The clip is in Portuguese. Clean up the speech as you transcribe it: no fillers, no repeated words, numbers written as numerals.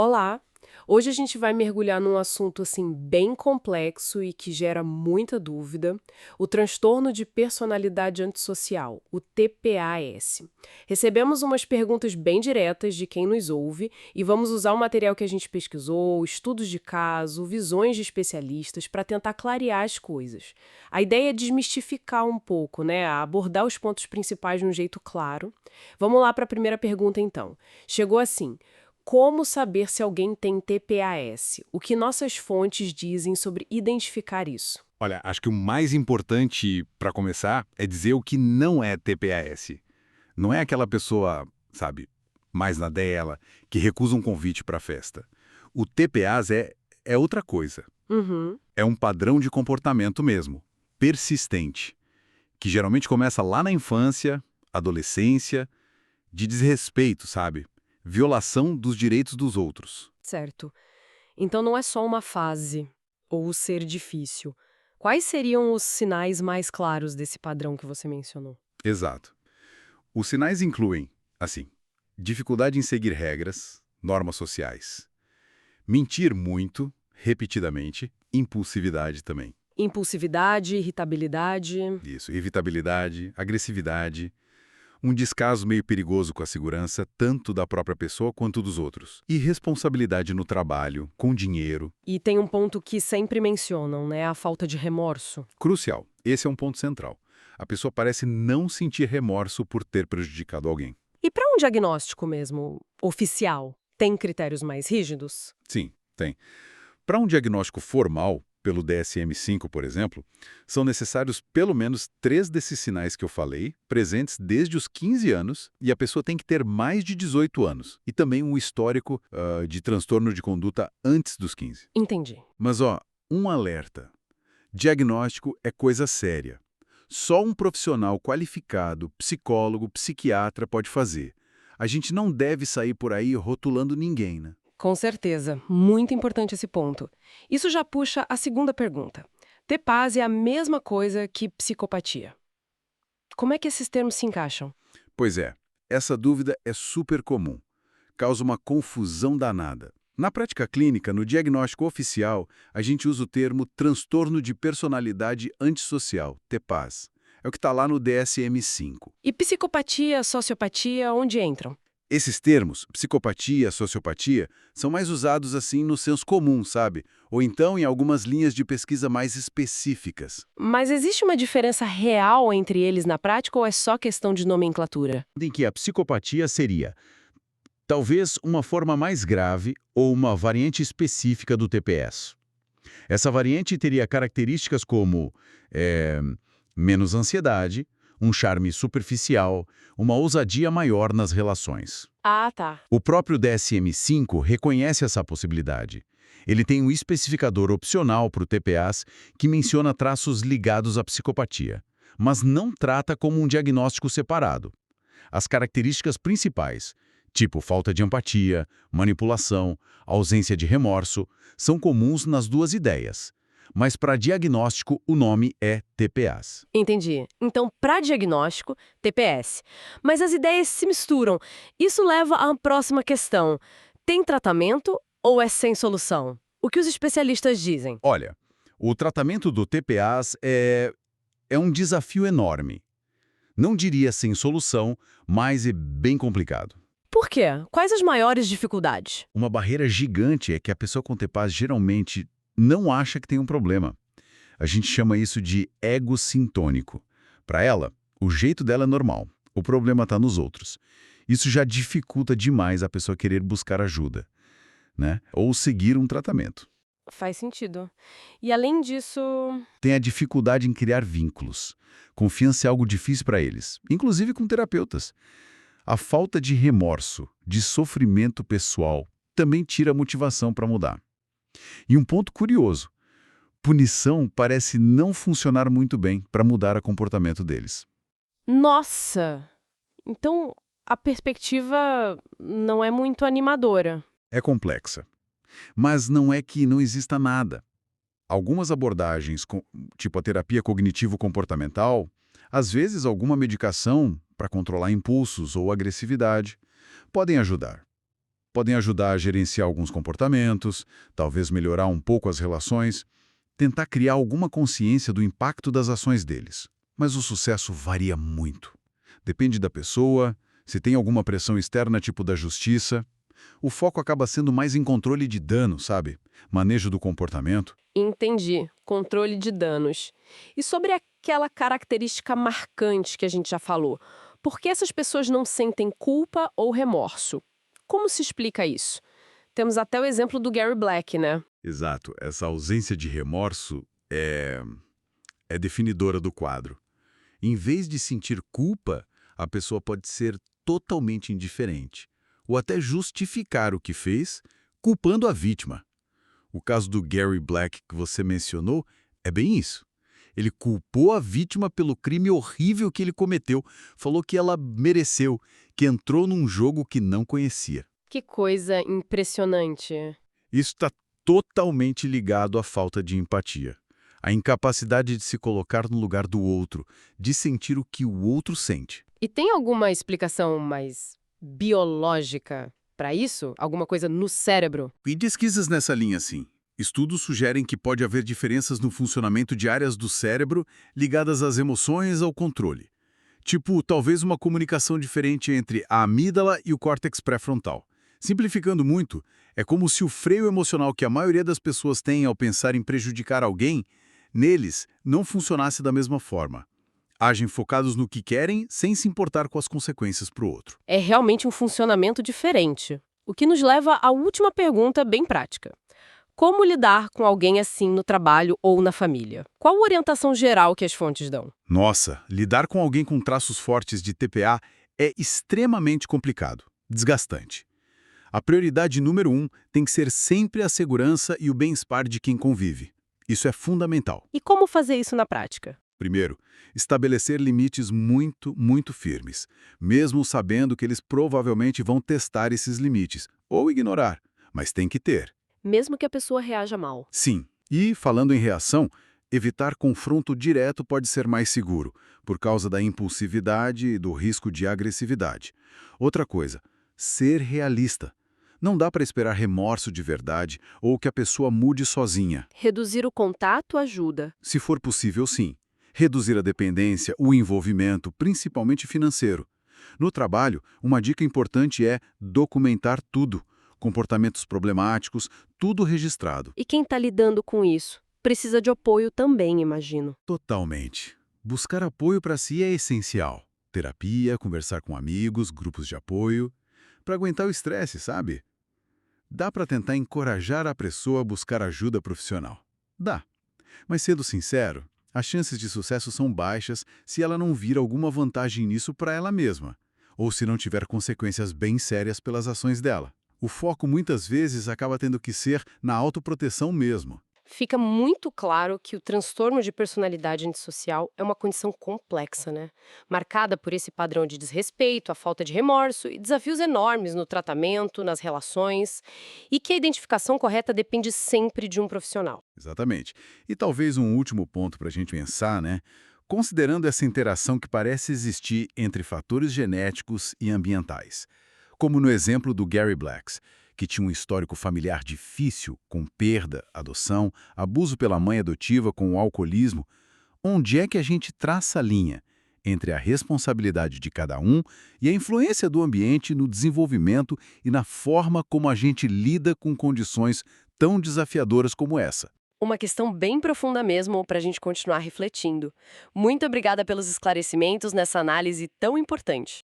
Olá! Hoje a gente vai mergulhar num assunto assim bem complexo e que gera muita dúvida, o transtorno de personalidade antissocial, o TPAS. Recebemos umas perguntas bem diretas de quem nos ouve e vamos usar o material que a gente pesquisou, estudos de caso, visões de especialistas para tentar clarear as coisas. A ideia é desmistificar um pouco, né, abordar os pontos principais de um jeito claro. Vamos lá para a primeira pergunta então. Chegou assim: como saber se alguém tem TPAS? O que nossas fontes dizem sobre identificar isso? Olha, acho que o mais importante para começar é dizer o que não é TPAS. Não é aquela pessoa, sabe, mais na dela, que recusa um convite para a festa. O TPAS é outra coisa. Uhum, É um padrão de comportamento mesmo, persistente, que geralmente começa lá na infância, adolescência, de desrespeito, sabe? Violação dos direitos dos outros. certo. Então não é só uma fase ou o ser difícil. Quais seriam os sinais mais claros desse padrão que você mencionou? Exato. Os sinais incluem, assim, dificuldade em seguir regras, normas sociais, mentir muito, repetidamente, impulsividade também. Impulsividade, irritabilidade. Isso, evitabilidade, agressividade, um descaso meio perigoso com a segurança, tanto da própria pessoa quanto dos outros. E responsabilidade no trabalho, com dinheiro, E tem um ponto que sempre mencionam, né? A falta de remorso. crucial. Esse é um ponto central. A pessoa parece não sentir remorso por ter prejudicado alguém. E para um diagnóstico mesmo oficial, tem critérios mais rígidos? Sim, tem. Para um diagnóstico formal, pelo DSM-5, por exemplo, são necessários pelo menos 3 desses sinais que eu falei, presentes desde os 15 anos, e a pessoa tem que ter mais de 18 anos. E também um histórico de transtorno de conduta antes dos 15. Entendi. Mas, ó, um alerta. Diagnóstico é coisa séria. Só um profissional qualificado, psicólogo, psiquiatra pode fazer. A gente não deve sair por aí rotulando ninguém, né? Com certeza, muito importante esse ponto. Isso já puxa a segunda pergunta. TPAS é a mesma coisa que psicopatia. Como é que esses termos se encaixam? Pois é, essa dúvida é super comum. Causa uma confusão danada. Na prática clínica, no diagnóstico oficial, a gente usa o termo transtorno de personalidade antissocial, TPAS. É o que está lá no DSM-5. E psicopatia, sociopatia, onde entram? Esses termos, psicopatia, sociopatia, são mais usados assim no senso comum, sabe? Ou então em algumas linhas de pesquisa mais específicas, Mas existe uma diferença real entre eles na prática ou é só questão de nomenclatura? em que a psicopatia seria talvez uma forma mais grave ou uma variante específica do TPS. Essa variante teria características como eh, menos ansiedade, um charme superficial, uma ousadia maior nas relações. Ah, tá. O próprio DSM-5 reconhece essa possibilidade. Ele tem um especificador opcional para o TPAs que menciona traços ligados à psicopatia, mas não trata como um diagnóstico separado. As características principais, tipo falta de empatia, manipulação, ausência de remorso, são comuns nas duas ideias. Mas para diagnóstico, o nome é TPAs. Entendi. Então, para diagnóstico, TPS. Mas as ideias se misturam. Isso leva à próxima questão. Tem tratamento ou é sem solução? O que os especialistas dizem? Olha, o tratamento do TPAs é um desafio enorme. Não diria sem solução, mas é bem complicado. Por quê? Quais as maiores dificuldades? Uma barreira gigante é que a pessoa com TPAS geralmente não acha que tem um problema. A gente chama isso de ego sintônico. Para ela, o jeito dela é normal, o problema está nos outros. Isso já dificulta demais a pessoa querer buscar ajuda, né? Ou seguir um tratamento. Faz sentido. E além disso. Tem a dificuldade em criar vínculos. Confiança é algo difícil para eles, inclusive com terapeutas. A falta de remorso, de sofrimento pessoal, também tira a motivação para mudar. E um ponto curioso, punição parece não funcionar muito bem para mudar o comportamento deles. Nossa! Então, a perspectiva não é muito animadora. É complexa. Mas não é que não exista nada. Algumas abordagens, tipo a terapia cognitivo-comportamental, às vezes alguma medicação para controlar impulsos ou agressividade, podem ajudar. Podem ajudar a gerenciar alguns comportamentos, talvez melhorar um pouco as relações, tentar criar alguma consciência do impacto das ações deles. Mas o sucesso varia muito. Depende da pessoa, se tem alguma pressão externa tipo da justiça. O foco acaba sendo mais em controle de dano, sabe? Manejo do comportamento. Entendi. Controle de danos. E sobre aquela característica marcante que a gente já falou, por que essas pessoas não sentem culpa ou remorso? Como se explica isso? Temos até o exemplo do Gary Black, né? Exato, essa ausência de remorso é definidora do quadro. Em vez de sentir culpa, a pessoa pode ser totalmente indiferente, ou até justificar o que fez, culpando a vítima. O caso do Gary Black que você mencionou é bem isso. Ele culpou a vítima pelo crime horrível que ele cometeu, falou que ela mereceu, que entrou num jogo que não conhecia. Que coisa impressionante. Isso está totalmente ligado à falta de empatia. A incapacidade de se colocar no lugar do outro, de sentir o que o outro sente. E tem alguma explicação mais biológica para isso? Alguma coisa no cérebro? E pesquisas nessa linha, sim. Estudos sugerem que pode haver diferenças no funcionamento de áreas do cérebro ligadas às emoções ao controle. Tipo, talvez uma comunicação diferente entre a amígdala e o córtex pré-frontal. Simplificando muito, é como se o freio emocional que a maioria das pessoas tem ao pensar em prejudicar alguém, neles, não funcionasse da mesma forma. Agem focados no que querem, sem se importar com as consequências para o outro. É realmente um funcionamento diferente. O que nos leva à última pergunta bem prática. Como lidar com alguém assim no trabalho ou na família? Qual a orientação geral que as fontes dão? Nossa, lidar com alguém com traços fortes de TPA é extremamente complicado, desgastante. A prioridade número 1 tem que ser sempre a segurança e o bem-estar de quem convive. Isso é fundamental. E como fazer isso na prática? Primeiro, estabelecer limites muito firmes, mesmo sabendo que eles provavelmente vão testar esses limites, ou ignorar, mas tem que ter. Mesmo que a pessoa reaja mal. Sim, e falando em reação, evitar confronto direto pode ser mais seguro, por causa da impulsividade e do risco de agressividade. Outra coisa, ser realista. Não dá para esperar remorso de verdade ou que a pessoa mude sozinha. Reduzir o contato ajuda. Se for possível, sim. Reduzir a dependência, o envolvimento, principalmente financeiro. No trabalho, uma dica importante é documentar tudo. Comportamentos problemáticos, tudo registrado. E quem está lidando com isso? Precisa de apoio também, imagino. Totalmente. Buscar apoio para si é essencial. Terapia, conversar com amigos, grupos de apoio. Para aguentar o estresse, sabe? Dá para tentar encorajar a pessoa a buscar ajuda profissional. Dá. Mas sendo sincero, as chances de sucesso são baixas se ela não vir alguma vantagem nisso para ela mesma, ou se não tiver consequências bem sérias pelas ações dela. O foco muitas vezes acaba tendo que ser na autoproteção mesmo. Fica muito claro que o transtorno de personalidade antissocial é uma condição complexa, né? Marcada por esse padrão de desrespeito, a falta de remorso e desafios enormes no tratamento, nas relações, e que a identificação correta depende sempre de um profissional. Exatamente. E talvez um último ponto para a gente pensar, né? Considerando essa interação que parece existir entre fatores genéticos e ambientais. Como no exemplo do Gary Black, que tinha um histórico familiar difícil, com perda, adoção, abuso pela mãe adotiva com o alcoolismo, onde é que a gente traça a linha entre a responsabilidade de cada um e a influência do ambiente no desenvolvimento e na forma como a gente lida com condições tão desafiadoras como essa? Uma questão bem profunda mesmo para a gente continuar refletindo. Muito obrigada pelos esclarecimentos nessa análise tão importante.